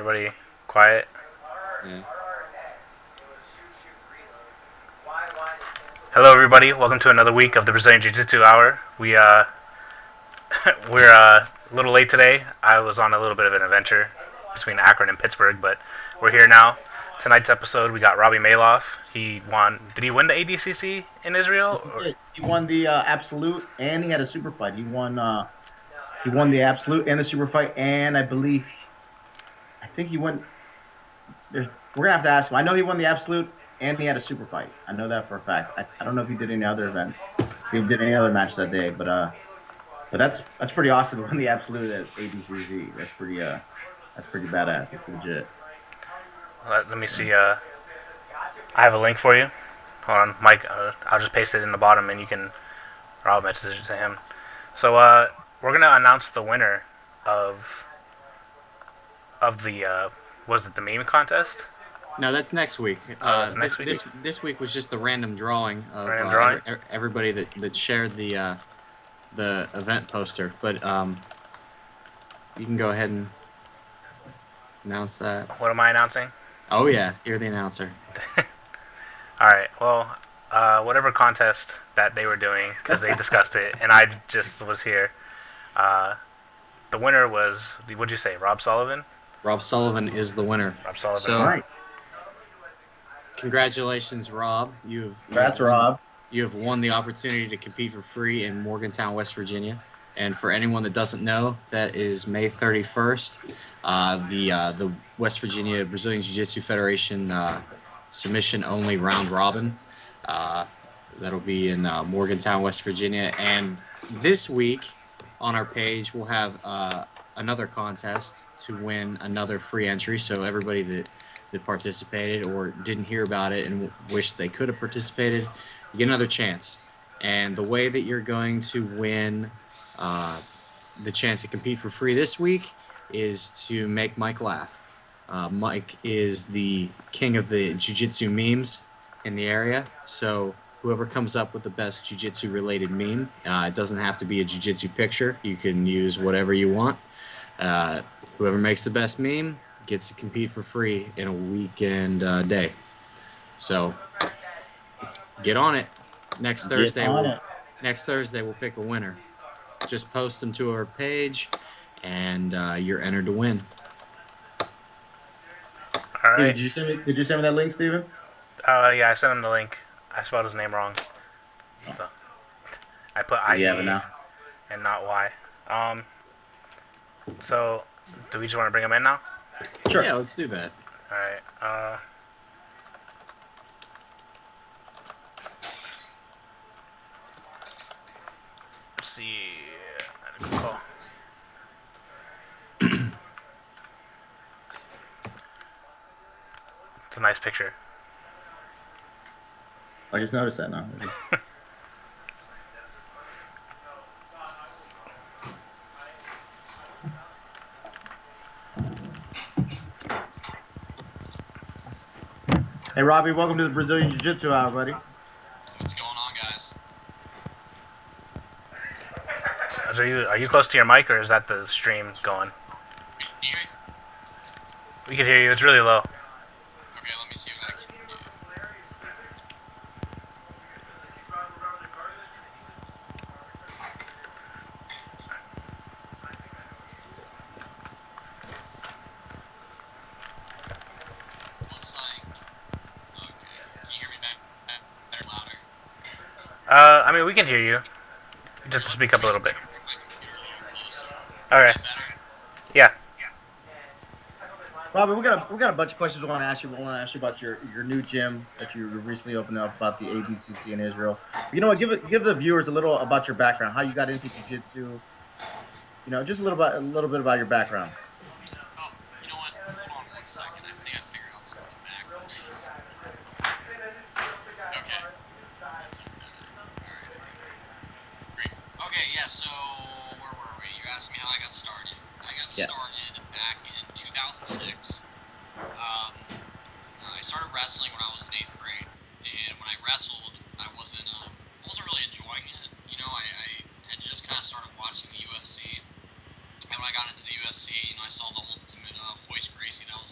Everybody quiet. Yeah. Hello, everybody. Welcome to another week of the Brazilian Jiu-Jitsu Hour. We're a little late today. I was on a little bit of an adventure between Akron and Pittsburgh, but we're here now. Tonight's episode, we got Robbie Malof. He won. Did he win the ADCC in Israel? He won the absolute, and he had a super fight. He won the absolute and the super fight, and I think he won. We're gonna have to ask him. I know he won the absolute, and he had a super fight. I know that for a fact. I don't know if he did any other events, if he did any other match that day, but that's pretty awesome to win the absolute at ADCC. That's pretty badass. That's legit. Let me see. I have a link for you. Hold on, Mike. I'll just paste it in the bottom, and I'll message it to him. So we're gonna announce the winner of the was it the meme contest? No, that's next week. Next week? This week was just the random drawing of everybody that shared the event poster. But you can go ahead and announce that. What am I announcing? Oh yeah, you're the announcer. All right. Well, whatever contest that they were doing, because they discussed it, and I just was here. The winner was, what'd you say, Rob Sullivan? Rob Sullivan is the winner. Rob Sullivan. So, right. Congratulations, Rob. That's Rob. You have won the opportunity to compete for free in Morgantown, West Virginia. And for anyone that doesn't know, that is May 31st. The West Virginia Brazilian Jiu-Jitsu Federation submission-only round robin. That'll be in Morgantown, West Virginia. And this week on our page, we'll have another contest to win another free entry. So everybody that participated or didn't hear about it and wish they could have participated, you get another chance. And the way that you're going to win the chance to compete for free this week is to make Mike laugh. Mike is the king of the jiu-jitsu memes in the area, so whoever comes up with the best jiu-jitsu related meme, it doesn't have to be a jiu-jitsu picture. You can use whatever you want. Whoever makes the best meme gets to compete for free in a weekend day. So get on it. Next Thursday we'll pick a winner. Just post them to our page, and you're entered to win. All right. Did you send me that link, Steven? Yeah, I sent him the link. I spelled his name wrong. So, I put IE and not Y. So, do we just want to bring him in now? Sure. Yeah, let's do that. All right. Let's see. Cool. It's a nice picture. I just noticed that now. Hey, Robbie, welcome to the Brazilian Jiu-Jitsu Hour, buddy. What's going on, guys? Are you close to your mic, or is that the stream going? Can you hear me? We can hear you. It's really low. Okay, let me see if I can hear you. Looks like... Okay. Can you hear me better, louder? I mean, we can hear you. Just speak up a little bit. My computer a little closer. Okay. Is that better? Yeah. Robbie, we got a bunch of questions we want to ask you. We want to ask you about your new gym that you recently opened up, about the ADCC in Israel. You know what? Give the viewers a little about your background, how you got into jiu-jitsu. You know, just a little bit about your background. Oh, you know what? Hold on 1 second. I think I figured out something back. Okay. That's better. Alright. Great. Okay, yeah, so where were we? You asked me how I got started. I got started back in 2006. I started wrestling when I was in 8th grade, and when I wrestled, I wasn't really enjoying it. You know, I had just kind of started watching the UFC, and when I got into the UFC, you know, I saw the ultimate Hoist Gracie that was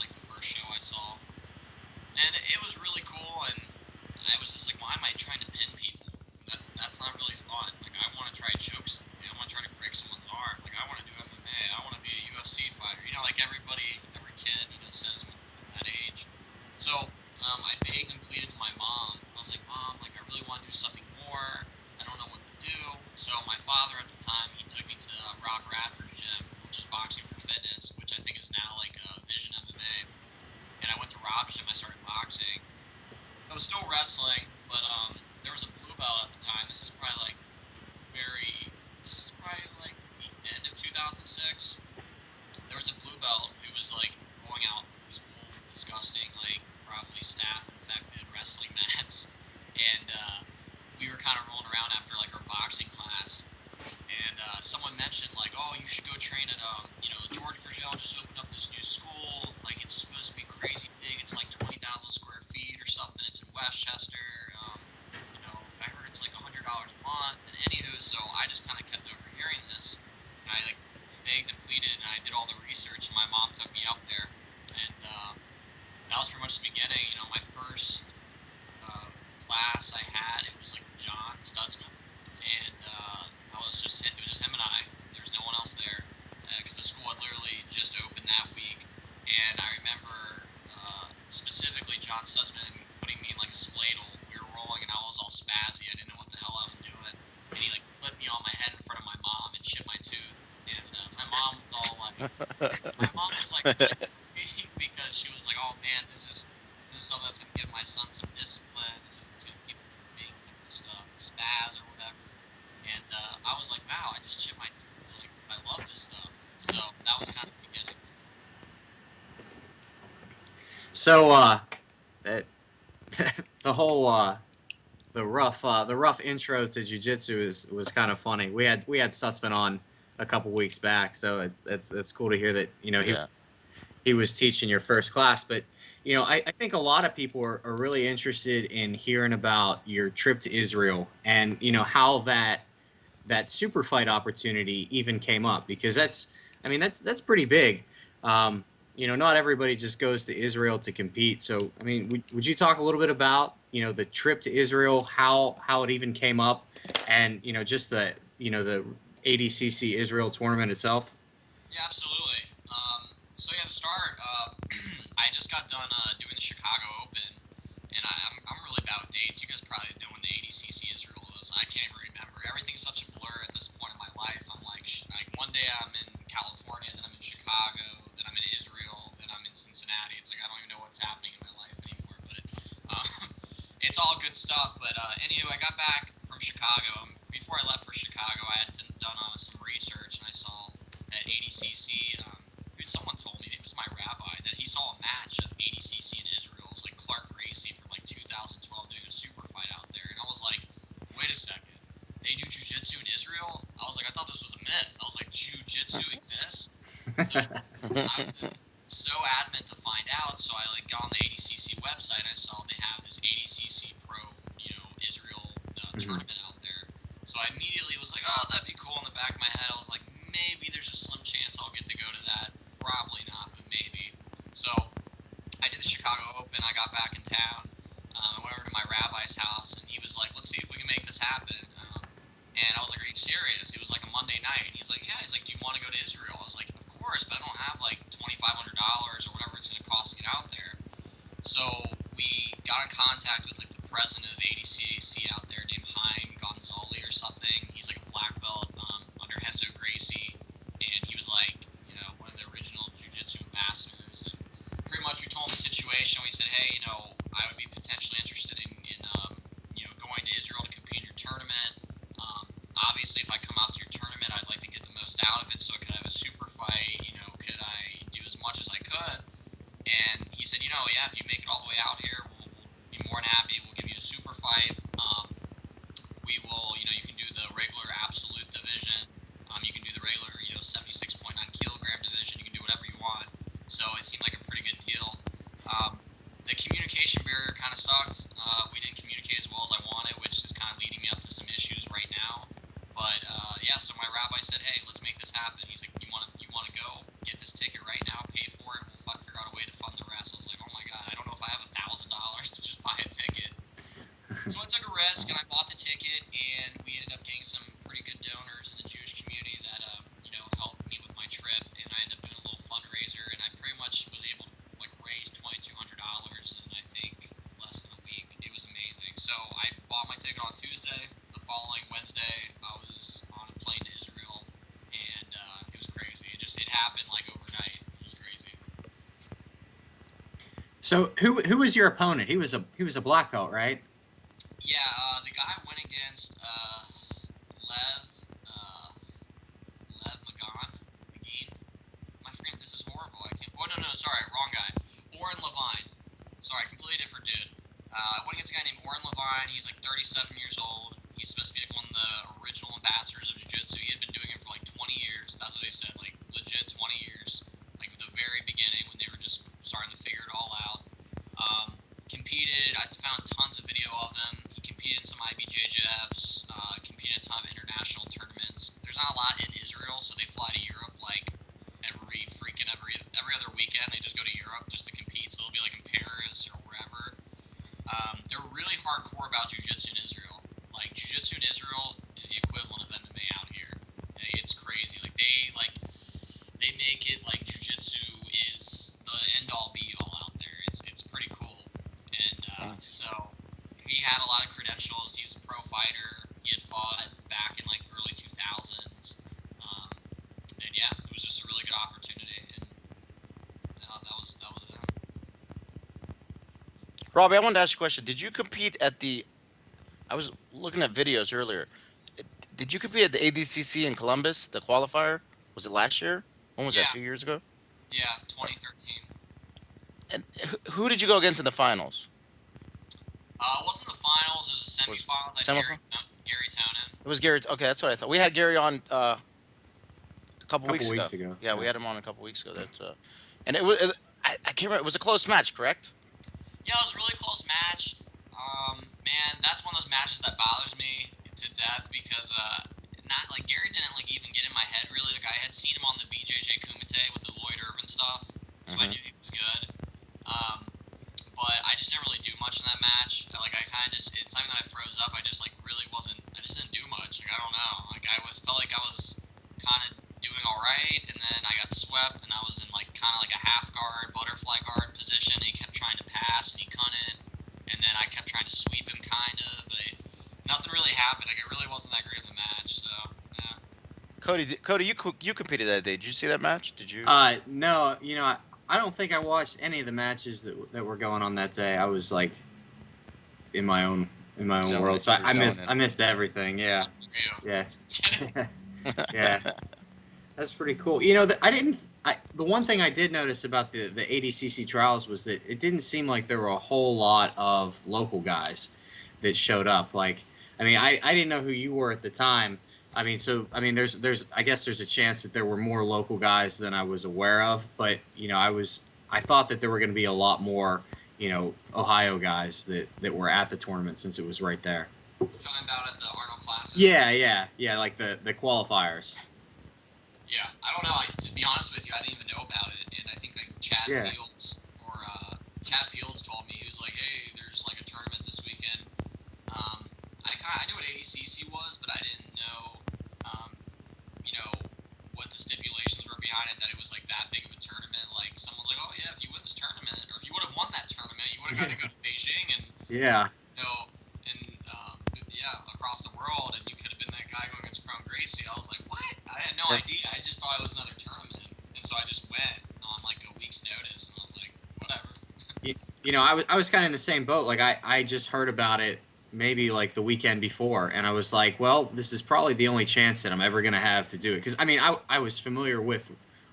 I couldn't because she was like, "Oh man, this is something that's gonna give my son some discipline. It's gonna keep him from being just spaz or whatever." And I was like, "Wow, I just chipped my teeth. Like, I love this stuff." So that was kind of the beginning. So that the whole the rough intro to jiu-jitsu was kind of funny. We had Stutzman on a couple weeks back, so it's cool to hear that Yeah. he was teaching your first class. But I think a lot of people are really interested in hearing about your trip to Israel and how that super fight opportunity even came up, because that's pretty big. Not everybody just goes to Israel to compete. So, I mean, would you talk a little bit about, the trip to Israel, how it even came up, and, just the ADCC Israel tournament itself? Yeah, absolutely. So yeah, to start, I just got done doing the Chicago Open, and I'm really bad with dates. You guys probably know when the ADCC Israel was. I can't even remember. Everything's such a blur at this point in my life. I'm like one day I'm in California, then I'm in Chicago, then I'm in Israel, then I'm in Cincinnati. It's like I don't even know what's happening in my life anymore. But it's all good stuff. But anywho, I got back from Chicago. Before I left for Chicago, I had done some research, and I saw that ADCC. Someone told me, it was my rabbi, that he saw a match of ADCC in Israel. It was like Clark Gracie from like 2012 doing a super fight out there, and I was like, wait a second, they do jiu-jitsu in Israel? I was like, I thought this was a myth. I was like, jiu-jitsu exists? So I was so adamant to find out, so I got on the ADCC website. I saw they have this ADCC Pro, Israel tournament out there. So I immediately was like, oh, that'd be cool. In the back of my head, I was like, maybe there's a slim chance I'll get to go to that. Probably not, but maybe. So I did the Chicago Open. I got back in town. I went over to my rabbi's house, and he was like, let's see if we can make this happen. And I was like, are you serious? It was like a Monday night. And he's like, yeah. He's like, do you want to go to Israel? I was like, of course, but I don't have like $2,500 or whatever it's going to cost to get out there. So we got in contact with like the president of ADCC out there named Haim Gonzali or something. He's like a black belt under Renzo Gracie. And he was like, one of the original jiu-jitsu ambassadors, and pretty much we told him the situation. We said, hey, I would be potentially interested in going to Israel to compete in your tournament. Obviously, if I come out to your tournament, I'd like to get the most out of it, so I could have a super fight. Could I do as much as I could? And he said, yeah, if you make it all the way out here, we'll be more than happy. We'll give you a super fight. We will, you can do the regular absolute division. You can do the regular, 76.9 kilogram division. You can do whatever you want. So it seemed like a pretty good deal. The communication barrier kind of sucked. We didn't communicate as well as I wanted, which is kind of leading me up to some issues right now. But yeah, so my rabbi said, hey, let's make this happen. He's like, you want to go? Get this ticket right now, pay for it. We'll figure out a way to fund the rest. I was like, oh my god, I don't know if I have $1,000 to just buy a ticket. So I took a risk, and I bought the ticket, and we ended up getting some pretty good donors in the Jewish community that helped me with my trip, and I ended up doing a little fundraiser, and I pretty much was able to raise $2,200 in I think less than a week. It was amazing. So I bought my ticket on Tuesday. The following Wednesday, I was on a plane to Israel, and it was crazy. It happened overnight. It was crazy. So who was your opponent? He was a black belt, right? Yeah, the guy went against Lev Magin. My friend, this is horrible. I can't. Oh no, sorry, wrong guy. Oren Levine. Sorry, completely different dude. I went against a guy named Oren Levine. He's 37 years old. He's supposed to be one of the original ambassadors of jiu-jitsu. He had been doing it for 20 years. That's what they said, legit 20 years. The very beginning when they were just starting to figure it all out. Competed. I found tons of video of him. He competed in some IBJJFs. Competed in a ton of international tournaments. There's not a lot in Israel, so they fly to Europe every other weekend. They just go to Europe just to compete. So they'll be in Paris or wherever. They're really hardcore about jiu-jitsu in Israel. Jiu-jitsu in Israel is the equivalent of MMA out here. It's crazy. They make it jiu-jitsu is the end-all be-all out there. It's pretty cool. And so he had a lot of credentials. He was a pro fighter. He had fought back in early 2000s. And yeah, it was just a really good opportunity. And Robbie, I wanted to ask you a question. Did you compete at the? I was looking at videos earlier. Did you compete at the ADCC in Columbus, the qualifier? Was it last year? When was that? Yeah, 2 years ago? yeah, 2013. And who did you go against in the finals? It wasn't the finals. It was the Was semifinals. I had semifinal? Gary Tonin. It was Gary. Okay, that's what I thought. We had Gary on a couple Couple weeks ago. weeks ago. Yeah, we had him on a couple weeks ago. That's and it was. I can't remember. It was a close match, correct? Yeah, it was a really close match. Man, that's one of those matches that bothers me to death because not like Gary didn't like even get in my head really. Like I had seen him on the BJJ Kumite with the Lloyd Irvin stuff, so I knew he was good. But I just didn't really do much in that match. Like I kind of just it's time that I froze up. I just like really wasn't. I just didn't do much. Like I don't know. Like felt like I was kind of doing all right, and then I got swept, and I was in like kind of like a half guard, butterfly guard position. And he kept trying to pass, and he couldn't. And then I kept trying to sweep him, kind of, but nothing really happened. Like it really wasn't that great of a match. So yeah. Cody, you competed that day. Did you see that match? Did you? No, I don't think I watched any of the matches that were going on that day. I was like in my own world, so I missed everything. Yeah, yeah, yeah. That's pretty cool. The one thing I did notice about the ADCC trials was that it didn't seem like there were a whole lot of local guys that showed up. Like, I mean, I didn't know who you were at the time. I mean, there's I guess there's a chance that there were more local guys than I was aware of. But I thought that there were going to be a lot more, Ohio guys that were at the tournament since it was right there. You're talking about at the Arnold Classic. Yeah, like the qualifiers. Yeah, I don't know. To be honest with you, I didn't even know about it, and I think like Chad Fields told me. He was like, "Hey, there's like a tournament this weekend." I knew what ADCC was, but I didn't know, what the stipulations were behind it. That it was like that big of a tournament. Like someone's like, "Oh yeah, if you win this tournament, or if you would have won that tournament, you would have got to go to Beijing and across the world, and you could have been that guy going against Chrome Gracie." I was like, "What?" I had no idea. I just thought it was another tournament, and so I just went on like a week's notice, and I was like, "Whatever." I was kind of in the same boat. Like I just heard about it maybe like the weekend before, and I was like, well, this is probably the only chance that I'm ever gonna have to do it. Because I mean, I was familiar with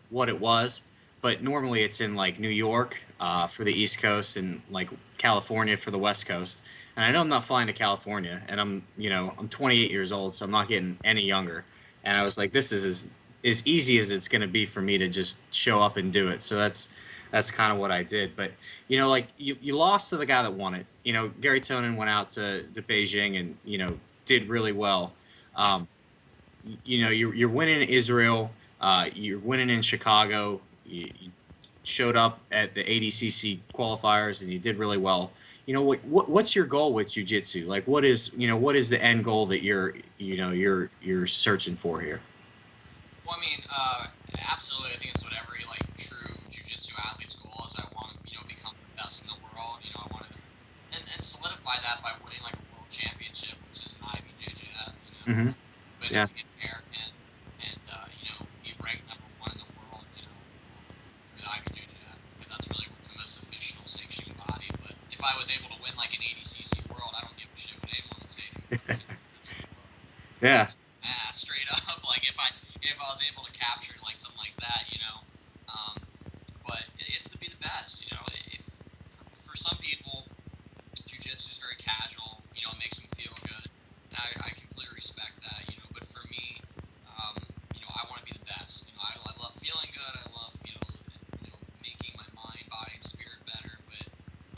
what it was, but normally it's in like New York for the East Coast and like California for the West Coast. And I know I'm not flying to California, and I'm 28 years old, so I'm not getting any younger. And I was like, this is as easy as it's going to be for me to just show up and do it. So that's kind of what I did. But like you lost to the guy that won it. Gary Tonin went out to Beijing and did really well. You're winning in Israel. You're winning in Chicago. You showed up at the ADCC qualifiers and you did really well. What's your goal with jiu-jitsu? Like, what is the end goal that you're searching for here? Well, I mean, absolutely. I think it's what every like true jiu-jitsu athlete's goal is. I want to become the best in the world. I want to and solidify that by winning like a world championship, which is an IBJJF. Mm-hmm. But Yeah. being American and be ranked #1 in the world. The IBJJF, because that's really what's the most official sanctioning body. But if I was able to win like an ADCC world, I don't give a shit what anyone would say. Yeah. Straight up, like if I was able to capture like something like that, but it's to be the best, If for some people, jiu-jitsu is very casual, it makes them feel good, and I completely respect that, But for me, I want to be the best. I love feeling good. I love making my mind, body, and spirit better. But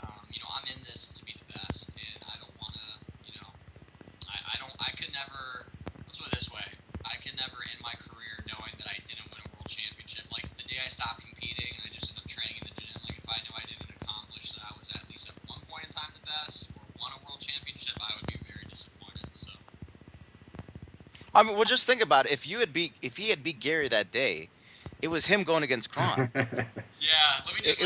I'm in this to be the best, and I don't want to. I could never. Let's put it this way. I could never end my career knowing that I didn't win a world championship. Like the day I stopped competing and I just ended up training in the gym. Like if I knew I didn't accomplish that I was at least at one point in time the best or won a world championship, I would be very disappointed. So. I mean, well, just think about it. If he had beat Gary that day, it was him going against Kron. Yeah, let me just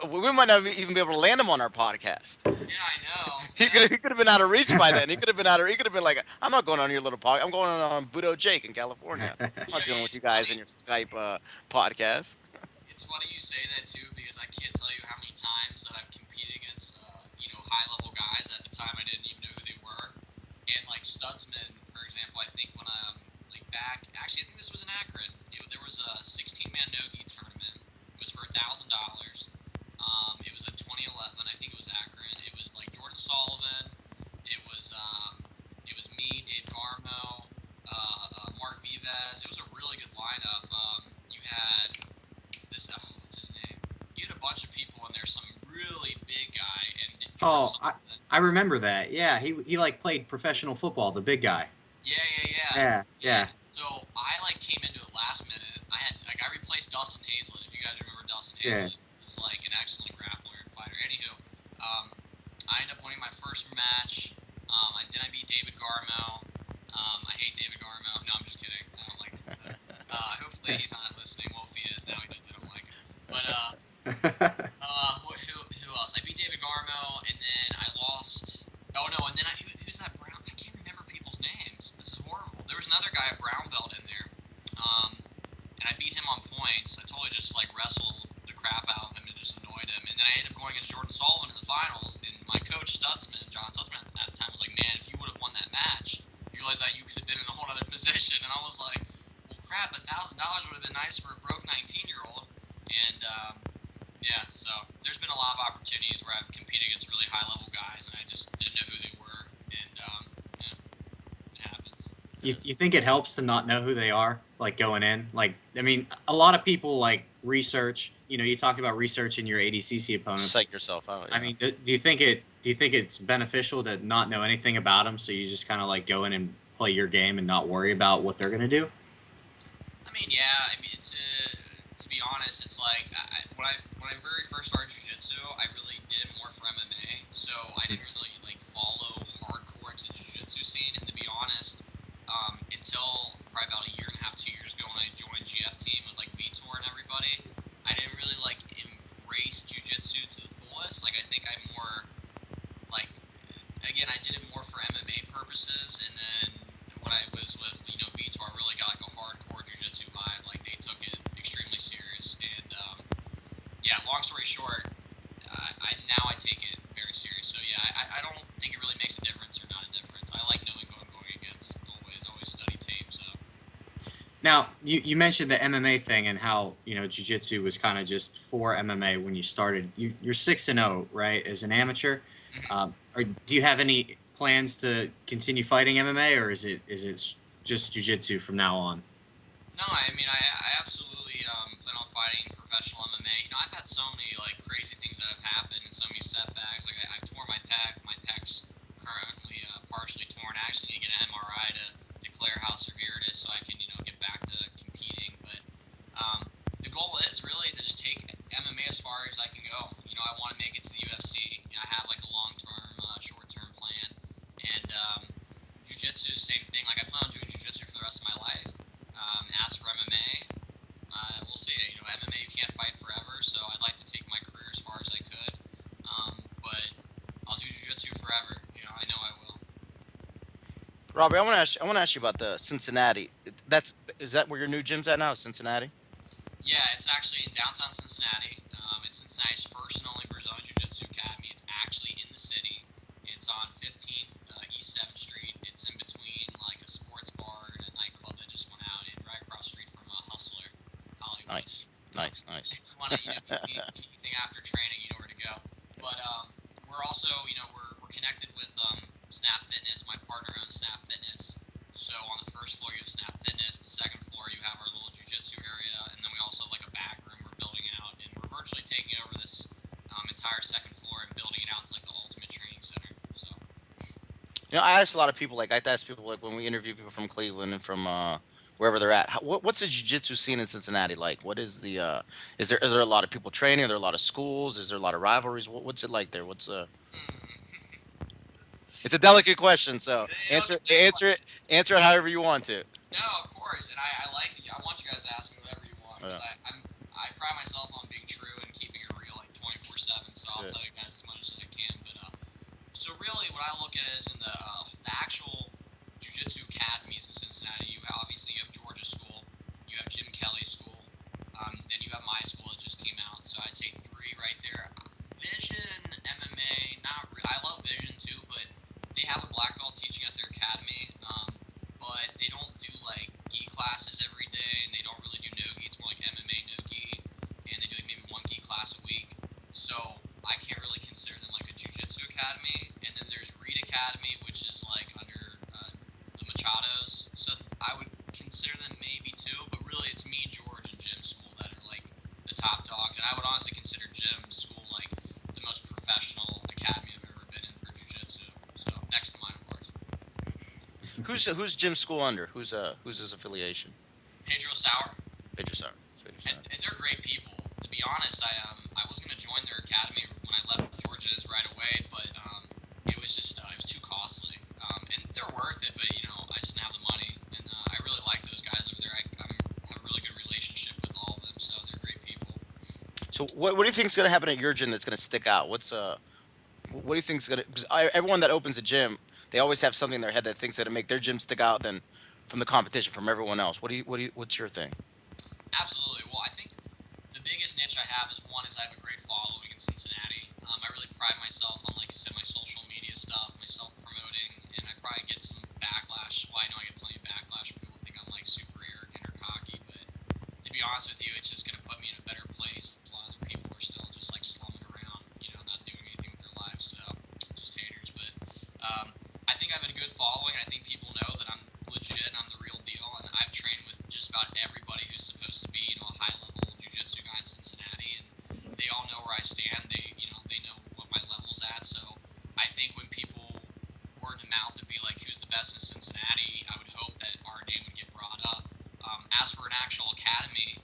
we might not even be able to land him on our podcast. Yeah, I know. He could have been out of reach by then. He could have been like, I'm not going on your little podcast. I'm going on Budo Jake in California. I'm not dealing with you guys in your Skype podcast. It's funny you say that too, because I can't tell you how many times that I've competed against recall. I remember that. Yeah, he like played professional football. The big guy. Yeah. Yeah. So I like came into it last minute. I replaced Dustin Hazlett. If you guys remember Dustin Yeah. Hazlett, was like an excellent grappler and fighter. Anywho, I ended up winning my first match. Then I beat David Garmo. I hate David Garmo. No, I'm just kidding. I don't like him. Hopefully he's not listening. Well, if he is, now he does. I don't like him. But who else? I beat David Garmo, and then I lost. Oh no, and then who's that brown? I can't remember people's names. This is horrible. There was another guy, a brown belt, in there, and I beat him on points. I totally just like wrestled the crap out of him and just annoyed him. And then I ended up going against Jordan Sullivan in the finals. And my coach John Stutzman at the time was like, "Man, if you would have won that match, you realize that you could have been in a whole other position." And I was like, "Well, crap, $1,000 would have been nice for a broke 19-year-old." And yeah, so there's been a lot of opportunities where I've competed against really high-level guys, and I just didn't know who they were, and yeah, it happens. You think it helps to not know who they are, like going in? Like, I mean, a lot of people like research. You talked about researching your ADCC opponent. Psych yourself out. Yeah. I mean, do you think it's beneficial to not know anything about them, so you just kind of like go in and play your game and not worry about what they're gonna do? I mean, yeah. I mean, to be honest, it's like when I very first started jiu-jitsu, I really did it more for MMA, so I didn't really like follow hardcore into the jiu-jitsu scene. And to be honest, until probably about a year and a half, 2 years ago, when I joined GF Team with like Vitor and everybody, I didn't really like embrace jiu-jitsu to the fullest. Like I think I more like again, I did it more for MMA purposes, and then when I was with Vitor, I really got like a hardcore jiu-jitsu vibe. Like they took it extremely serious, and yeah. Long story short, I take it very serious. So yeah, I don't think it really makes a difference or not a difference. I like knowing who I'm going against. Always study tape. So Now, you mentioned the MMA thing and how jiu-jitsu was kind of just for MMA when you started. You're 6-0, right, as an amateur. Or do you have any plans to continue fighting MMA, or is it just jiu-jitsu from now on? no, I mean I absolutely plan on fighting professional MMA. I've had so many like crazy things that have happened and so many setbacks. Like I tore my pec. My pec's currently partially torn. I actually need to get an MRI to declare how severe it is so I can get back to competing. But the goal is really to just take MMA as far as I can go. I want to make it to the UFC. I have like a long-term, short-term plan. And jiu-jitsu, same thing. Like I plan on doing jiu-jitsu for the rest of my life. As for MMA, we'll see. MMA you can't fight forever, so I'd like to take my career as far as I could. But I'll do jiu-jitsu forever. I know I will. Robbie, I want to ask you about the Cincinnati. Is that where your new gym's at now? Cincinnati? Yeah, it's actually in downtown Cincinnati. It's Cincinnati's first and only Brazilian Jiu-Jitsu Academy. It's actually in the city. It's on 15th East 7th Street. It's in between like a sports bar and a nightclub that just went out, and right across the street from Hustler, Hollywood. Nice. If you want to anything after training, you know where to go. But we're also, we're connected with Snap Fitness. My partner owns Snap Fitness. So on the first floor you have Snap Fitness. The second floor you have our little jiu-jitsu area, and then we also have like a back room we're building out, and we're virtually taking over this entire second floor and building it out to like the ultimate training center. So I ask a lot of people. Like I ask people like when we interview people from Cleveland and from wherever they're at. What's the jiu-jitsu scene in Cincinnati like? What is the is there a lot of people training? Are there a lot of schools? Is there a lot of rivalries? What's it like there? It's a delicate question, so answer it however you want to. No, of course, and I like it. I want you guys to ask me whatever you want, because I pride myself on being true and keeping it real like 24/7. So I'll tell you guys as much as I can. But so really, what I look at is in the actual jiu-jitsu academies in Cincinnati. You have Georgia School, you have Jim Kelly's school, then you have my school that just came out. So I'd say 3 right there. Vision, MMA, not really. I love Vision too, but they have a black belt teaching at their academy, but they don't do like gi classes every day, and they don't really do no-gi. It's more like MMA no-gi, and they do like maybe 1 gi class a week. So I can't really consider them like a jiu-jitsu academy. And then there's Reed Academy, which is like under the Machados. So I would consider them maybe too, but really it's me, George, and Jim's school that are like the top dogs. And I would honestly consider Jim's school like the most professional academy I've ever who's Jim's school under? Who's his affiliation? Pedro Sauer. Pedro Sauer. And they're great people. To be honest, I was gonna join their academy when I left Georgia's right away, but it was just it was too costly. And they're worth it, but I just didn't have the money. And I really like those guys over there. I have a really good relationship with all of them, so they're great people. So what do you think is gonna happen at your gym that's gonna stick out? What do you think is gonna? Because everyone that opens a gym, they always have something in their head that thinks that'll make their gym stick out than from the competition, from everyone else. What's your thing? Absolutely. Well, I think the biggest niche I have is I have a great following in Cincinnati. I really pride myself on, like I said, my social media stuff, my self-promoting, and I probably get some backlash. Well, I know I get plenty of backlash. People think I'm like super arrogant or cocky, but to be honest with you, it's just gonna put me in a better place. A lot of other people are still just like slumming around, not doing anything with their lives, so just haters. But I think I have a good following. I think people know that I'm legit and I'm the real deal, and I've trained with just about everybody who's supposed to be, a high-level jiu-jitsu guy in Cincinnati, and they all know where I stand. They know what my level's at. So I think when people word of mouth would be like, who's the best in Cincinnati, I would hope that our name would get brought up. As for an actual academy,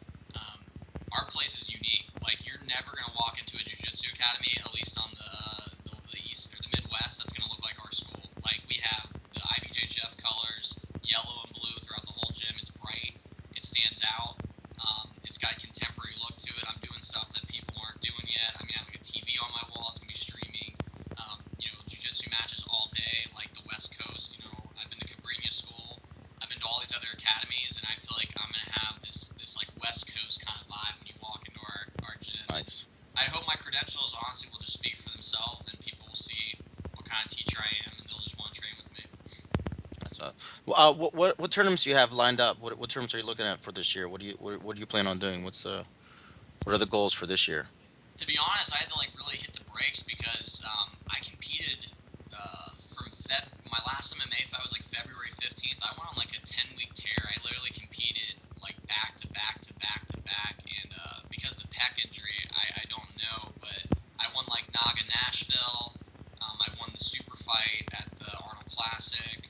our place is unique. Like, you're never gonna walk into a jiu-jitsu academy, at least on the east or the Midwest, that's gonna look like our school. Like, we have the IBJJF colors, yellow and blue throughout the whole gym. It's bright. It stands out. It's got a contemporary look to it. I'm doing stuff that people aren't doing yet. I mean, I have like a TV on my wall. It's gonna be streaming. Jiu-jitsu matches all day, like the West Coast. I've been to Cabrini School. I've been to all these other academies, and I feel like I'm gonna have this like West Coast kind of vibe when you walk into our gym. Nice. I hope my credentials honestly will just speak for themselves, and people will see what kind of teacher I am, and they'll just want to train with me. What tournaments do you have lined up? What tournaments are you looking at for this year? What do you plan on doing? What are the goals for this year? To be honest, I had to really hit the brakes because I competed from my last MMA fight was like February 15th. I went on like a 10-week tear. I literally competed like back to back to back to back, and because of the pec injury, I don't know, but I won like Naga Nashville. I won the super fight at the Arnold Classic.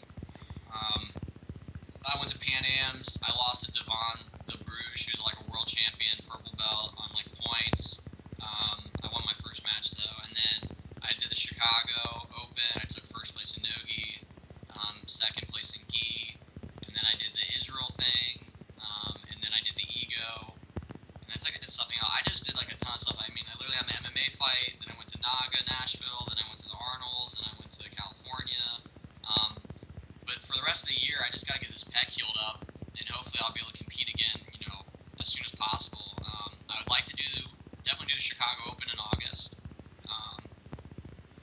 I went to Pan Am's. I lost to Devon the Bruges, who's like a world champion, purple belt on like points. I won my first match though, and then I did the Chicago Open. I took first place in Nogi, second place in Gi, and then I did the Israel thing, and then I did the Ego, and I think I did something else. I just did like a ton of stuff. I mean, I literally had my MMA fight, then I went to Naga Nashville, then I went to the Arnolds, and I went to California. But for the rest of the year, I just got to get this pec healed up, and hopefully I'll be able to compete again, as soon as possible. I would like to definitely do the Chicago Open in August.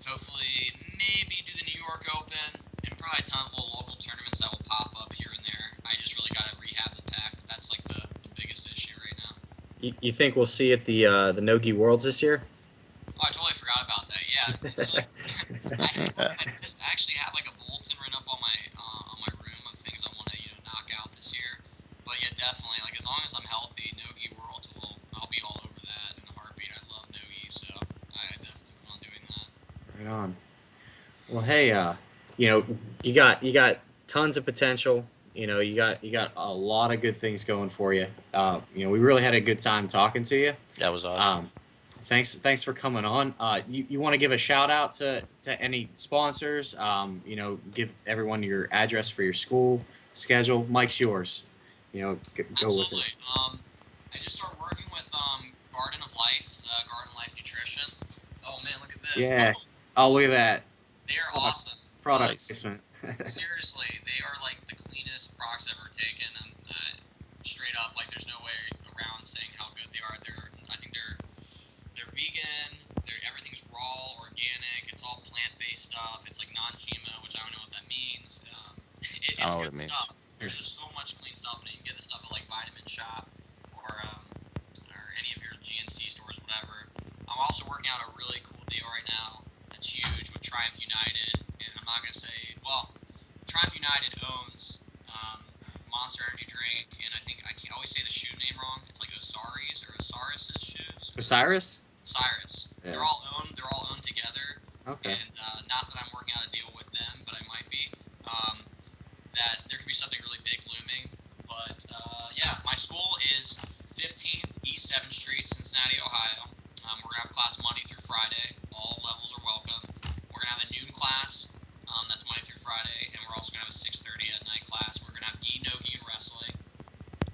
Hopefully, maybe do the New York Open, and probably a ton of little local tournaments that will pop up here and there. I just really got to rehab the pec. That's like the biggest issue right now. You think we'll see at the Nogi Worlds this year? Oh, I totally forgot about that. Yeah, it's like I just actually have like a bulletin written up on my room of things I want to knock out this year. But yeah, definitely. Like, as long as I'm healthy, Nogi Worlds I'll be all over that in a heartbeat. I love Nogi, so I definitely plan on doing that. Right on. Well, hey, you got tons of potential. You got a lot of good things going for you. We really had a good time talking to you. That was awesome. Thanks for coming on. You want to give a shout out to any sponsors? Give everyone your address for your school schedule. Mike's yours. Go Absolutely. with it. I just started working with Garden of Life, Garden Life Nutrition. Oh man, look at this. Yeah. Oh, look at that. They are awesome. Product Nice. placement. Seriously, they are like the cleanest products I've ever taken, and straight up, like, there's no way around saying how good they are. I think they're vegan. Everything's raw, organic. It's all plant-based stuff. It's like non-GMO, which I don't know what that means. It's I don't know what good it means. stuff. There's just so much clean stuff, and you can get the stuff at like Vitamin Shop or any of your GNC stores, whatever. I'm also working out a really cool deal right now that's huge with Triumph United, and I'm not gonna say, well, Triumph United owns Monster Energy drink, and I think I can't always say the shoe name wrong. It's like Osiris or Osiris's shoes. Osiris? Osiris. Yeah. They're all owned together. Okay. And not that I'm working out a deal with them, but I might be. That be something really big looming. But yeah, my school is 15th East 7th Street, Cincinnati, Ohio. We're gonna have class Monday through Friday. All levels are welcome. We're gonna have a noon class. That's Monday through Friday, and we're also gonna have a 6:30 at night class. We're gonna have gi, no gi, and wrestling.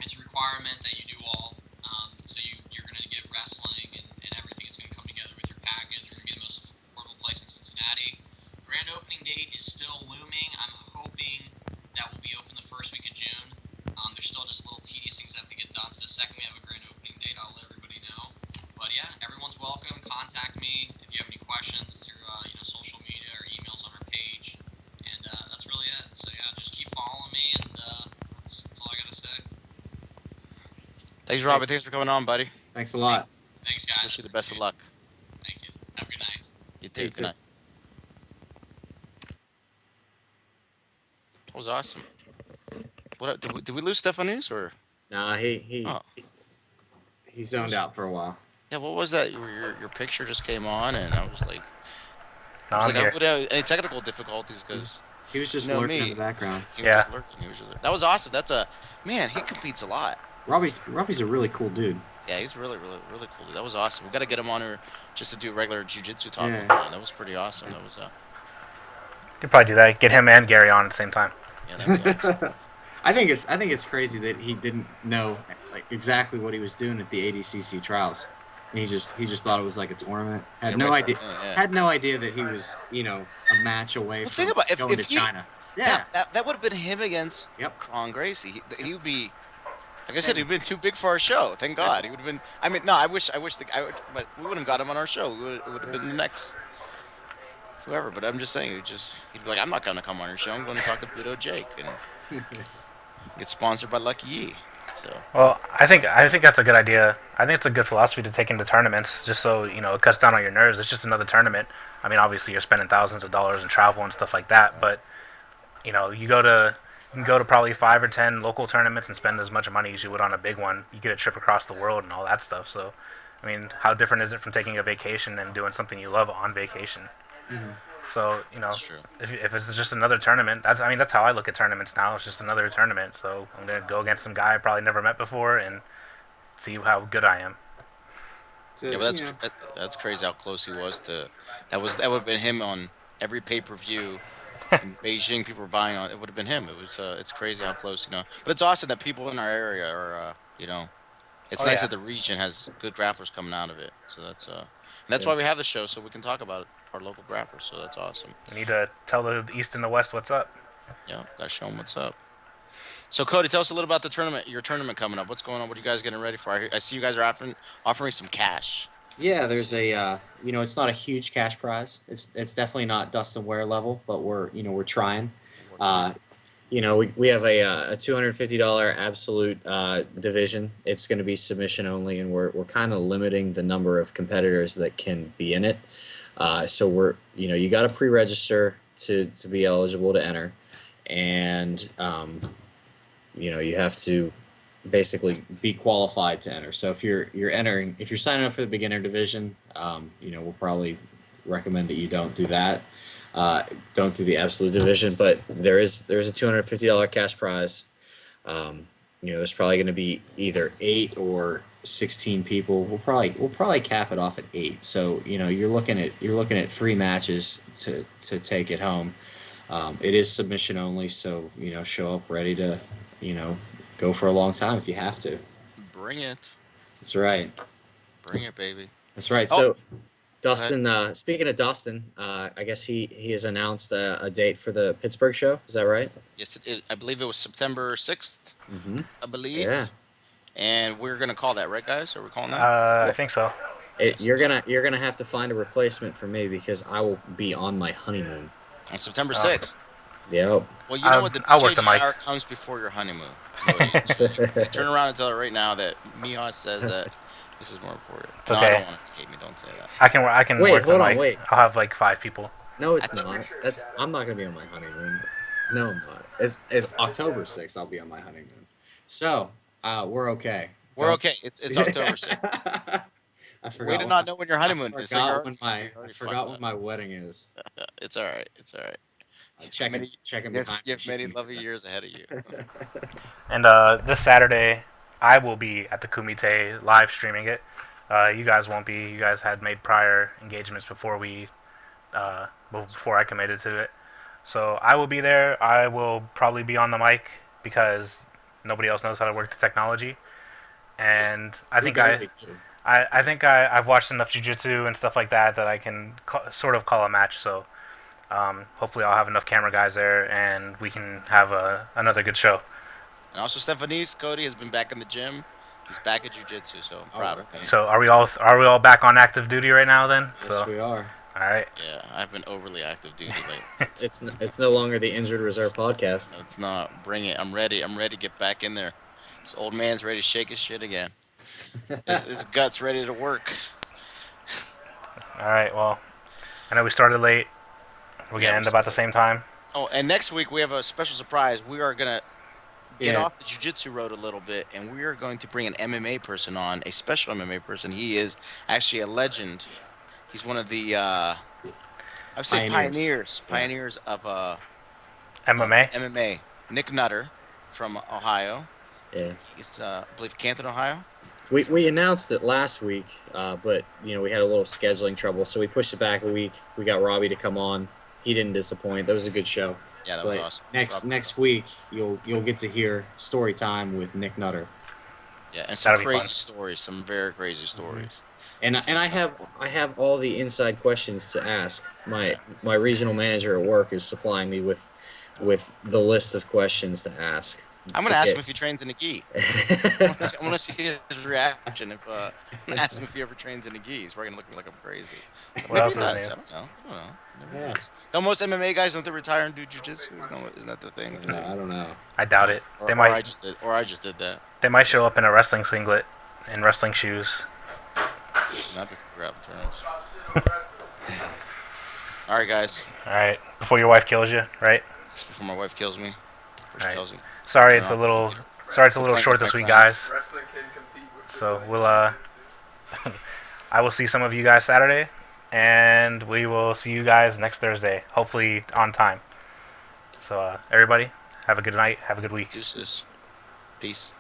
It's a requirement that you do all. So you're gonna get wrestling and everything. It's gonna come together with your package. We're gonna be the most affordable place in Cincinnati. Grand opening date is still looming. I'm hoping that will be open the first week of June. There's still just little tedious things that have to get done. So the second we have a grand opening date, I'll let everybody know. But yeah, everyone's welcome. Contact me if you have any questions through social media or emails on our page. And that's really it. So yeah, just keep following me, and that's all I gotta say. Thanks, Robby. Thanks for coming on, buddy. Thanks a lot. Thanks, guys. Wish you the best of luck. Thank you. Have a good night. You too. You Good too. night. That was awesome. What did we lose Stephanies or? Nah, he zoned out for a while. Yeah, what was that? Your picture just came on, and I was like, No, I'm I here. would have any technical difficulties because He was just You know lurking in me. the background. he was Yeah. just lurking. He was just that was awesome. That's a man. He competes a lot. Robbie's a really cool dude. Yeah, he's really cool. Dude. That was awesome. We got to get him on here just to do regular jiu-jitsu talk. Yeah. With him. That was pretty awesome. That was Could probably do that. Get him and Gary on at the same time. yeah. That was awesome. I think it's crazy that he didn't know like exactly what he was doing at the ADCC trials, and he just thought it was like a tournament. Had Yeah, no right. idea. Yeah. Had no idea that he was a match away Well, from think about going if to he- China. Yeah. That would have been him against Yep. Kron Gracie. He would be. Like I said, he'd been too big for our show. Thank God. He would have been. I mean, no, I wish but we wouldn't have got him on our show. It would have been the next whoever. But I'm just saying, he'd be like, I'm not gonna come on your show. I'm going to talk to Budo Jake and get sponsored by Lucky Yee. So Well, I think that's a good idea. I think it's a good philosophy to take into tournaments, just so it cuts down on your nerves. It's just another tournament. I mean, obviously you're spending thousands of dollars in travel and stuff like that, but you can go to probably 5 or 10 local tournaments and spend as much money as you would on a big one. You get a trip across the world and all that stuff. So, I mean, how different is it from taking a vacation and doing something you love on vacation? Mhm. So, that's true. if it's just another tournament, that's how I look at tournaments now. It's just another tournament. So I'm gonna go against some guy I probably never met before and see how good I am. So, Yeah, but that's crazy how close he was to. That would have been him on every pay-per-view. In Beijing, people were buying on. It would have been him. It was. It's crazy how close. But it's awesome that people in our area are. It's Oh, nice yeah. that the region has good grapplers coming out of it. So that's. And that's Yeah. why we have the show, so we can talk about our local grapplers. So that's awesome. We need to tell the East and the West what's up. Yeah, gotta show them what's up. So Cody, tell us a little about the tournament. Your tournament coming up. What's going on? What are you guys getting ready for? I see you guys are offering some cash. Yeah, there's a it's not a huge cash prize. It's definitely not Dustin Ware level, but we're trying. We have a $250 absolute division. It's going to be submission only, and we're kind of limiting the number of competitors that can be in it. So we're you got to pre-register to be eligible to enter, and you have to basically be qualified to enter. So if you're signing up for the beginner division, we'll probably recommend that you don't do that. Don't do the absolute division, but there's a $250 cash prize. There's probably going to be either 8 or 16 people. We'll probably cap it off at 8. So you're looking at 3 matches to take it home. It is submission only, so show up ready to go for a long time if you have to. Bring it. That's right. Bring it, baby. That's right. Oh. So, Dustin, speaking of Dustin, I guess he has announced a date for the Pittsburgh show. Is that right? Yes, I believe it was September 6th. Mm-hmm. I believe. Yeah. And we're gonna call that, right, guys? Are we calling that? I think so. You're gonna have to find a replacement for me because I will be on my honeymoon. On September 6th. Yep. Well, you know what? The I'll work the BJJ mic. hour comes before your honeymoon. Cody. Turn around and tell her right now that Mihas says that this is more important. It's No, okay. I don't want to hate me. Don't say that. I can Wait, work the hold on, mic. wait. I'll have like 5 people. No, it's not. I'm not gonna be on my honeymoon. No, I'm not. It's October 6th. I'll be on my honeymoon. So we're okay. We're okay. It's October 6th. I forgot. We did not know when your honeymoon is. So I forgot forgot when my wedding is. It's all right. It's all right. Checking You behind. have many lovely years ahead of you. And this Saturday, I will be at the Kumite live streaming it. You guys won't be. You guys had made prior engagements before I committed to it. So I will be there. I will probably be on the mic because nobody else knows how to work the technology. And I think I've watched enough jiu-jitsu and stuff like that I can sort of call a match. So hopefully I'll have enough camera guys there and we can have another good show. And also, Stephanie's Cody has been back in the gym. He's back at jiu-jitsu, so I'm proud of him. So are we all back on active duty right now then? Yes, we are. All right. Yeah, I've been overly active duty lately. It's no longer the Injured Reserve podcast. No, it's not. Bring it. I'm ready. I'm ready to get back in there. This old man's ready to shake his shit again. His gut's ready to work. All right. Well, I know we started late. We're gonna end about the same time. Oh, and next week we have a special surprise. We are gonna get off the jiu-jitsu road a little bit, and we are going to bring an MMA person on, a special MMA person. He is actually a legend. He's one of the, I would say pioneers of MMA. MMA. Nick Nutter from Ohio. Yeah. He's, I believe, Canton, Ohio. We announced it last week, but we had a little scheduling trouble, so we pushed it back a week. We got Robbie to come on. He didn't disappoint. That was a good show. Yeah, that was awesome. Next week you'll get to hear story time with Nick Nutter. Yeah, and some crazy stories, some very crazy stories. And I have all the inside questions to ask. My regional manager at work is supplying me with the list of questions to ask. I'm gonna ask him if he trains in a gi. I want to see his reaction. I'm gonna ask him if he ever trains in a gi. He's probably gonna look at me like I'm crazy. What else is I don't know. Yeah. No, most MMA guys don't they retire and do jiu-jitsu? Isn't that the thing? No, I don't know. I doubt it. Or I just did that. They might show up in a wrestling singlet and wrestling shoes. Not before grappling tournaments. All right, guys. All right. Before your wife kills you, right? It's before my wife kills me. Before she tells me. Sorry, it's a little short this week, guys. So we'll I will see some of you guys Saturday, and we will see you guys next Thursday, hopefully on time. So everybody, have a good night, have a good week. Deuces. Peace.